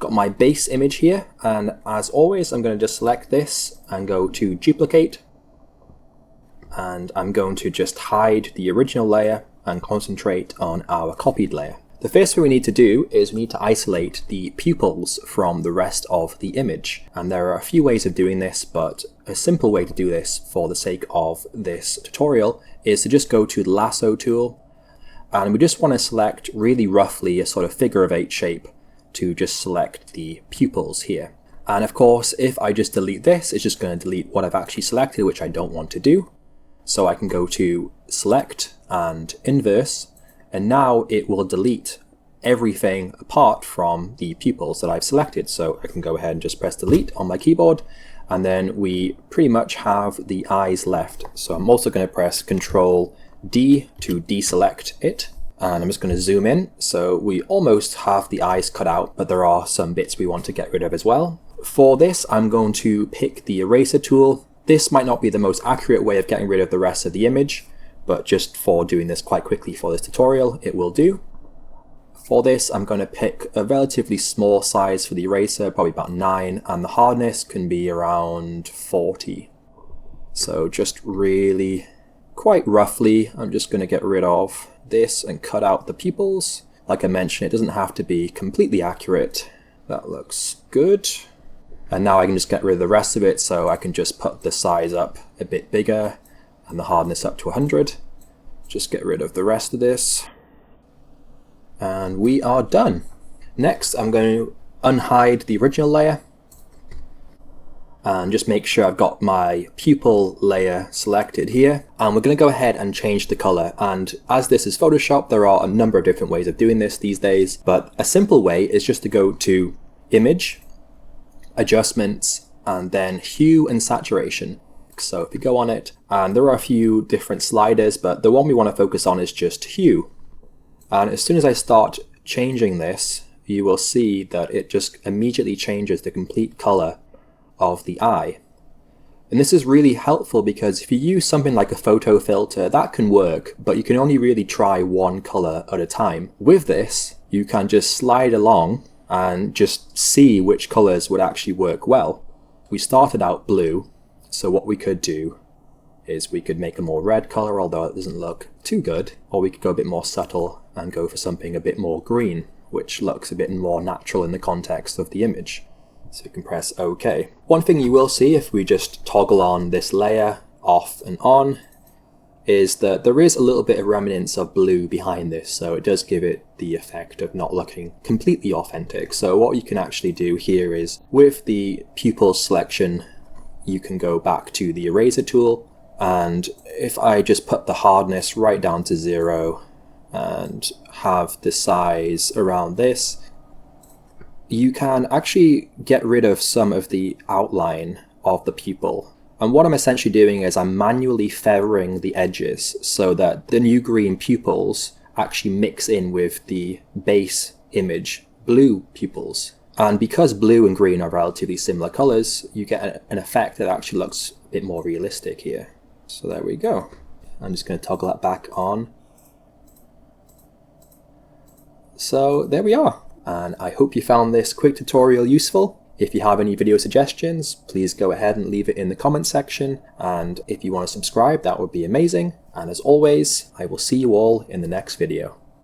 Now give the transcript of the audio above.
got my base image here, and as always I'm going to just select this and go to duplicate, and I'm going to just hide the original layer and concentrate on our copied layer. The first thing we need to do is we need to isolate the pupils from the rest of the image, and there are a few ways of doing this, but a simple way to do this for the sake of this tutorial is to just go to the lasso tool, and we just want to select really roughly a sort of figure of 8 shape to just select the pupils here. And of course, if I just delete this, it's just going to delete what I've actually selected, which I don't want to do. So I can go to select and inverse, and now it will delete everything apart from the pupils that I've selected. So I can go ahead and just press delete on my keyboard, and then we pretty much have the eyes left. So I'm also going to press Control D to deselect it. And I'm just going to zoom in, so we almost have the eyes cut out, but there are some bits we want to get rid of as well. For this, I'm going to pick the eraser tool. This might not be the most accurate way of getting rid of the rest of the image, but just for doing this quite quickly for this tutorial, it will do. For this, I'm going to pick a relatively small size for the eraser, probably about 9, and the hardness can be around 40. So just really, quite roughly, I'm just going to get rid of this and cut out the pupils. Like I mentioned, it doesn't have to be completely accurate. That looks good. And now I can just get rid of the rest of it, so I can just put the size up a bit bigger and the hardness up to 100. Just get rid of the rest of this. And we are done. Next, I'm going to unhide the original layer and just make sure I've got my pupil layer selected here. And we're going to go ahead and change the color. And as this is Photoshop, there are a number of different ways of doing this these days, but a simple way is just to go to Image, Adjustments, and then Hue and Saturation. So if you go on it, and there are a few different sliders, but the one we want to focus on is just Hue. And as soon as I start changing this, you will see that it just immediately changes the complete color of the eye. And this is really helpful because if you use something like a photo filter, that can work, but you can only really try one color at a time. With this, you can just slide along and just see which colors would actually work well. We started out blue, so what we could do is we could make a more red color, although it doesn't look too good, or we could go a bit more subtle and go for something a bit more green, which looks a bit more natural in the context of the image. So you can press OK. One thing you will see if we just toggle on this layer off and on is that there is a little bit of remnants of blue behind this, so it does give it the effect of not looking completely authentic. So what you can actually do here is with the Pupil Selection, you can go back to the eraser tool, and if I just put the hardness right down to 0 and have the size around this, you can actually get rid of some of the outline of the pupil. And what I'm essentially doing is I'm manually feathering the edges so that the new green pupils actually mix in with the base image blue pupils. And because blue and green are relatively similar colors, you get an effect that actually looks a bit more realistic here. So there we go. I'm just going to toggle that back on. So there we are. And I hope you found this quick tutorial useful. If you have any video suggestions, please go ahead and leave it in the comment section. And if you want to subscribe, that would be amazing. And as always, I will see you all in the next video.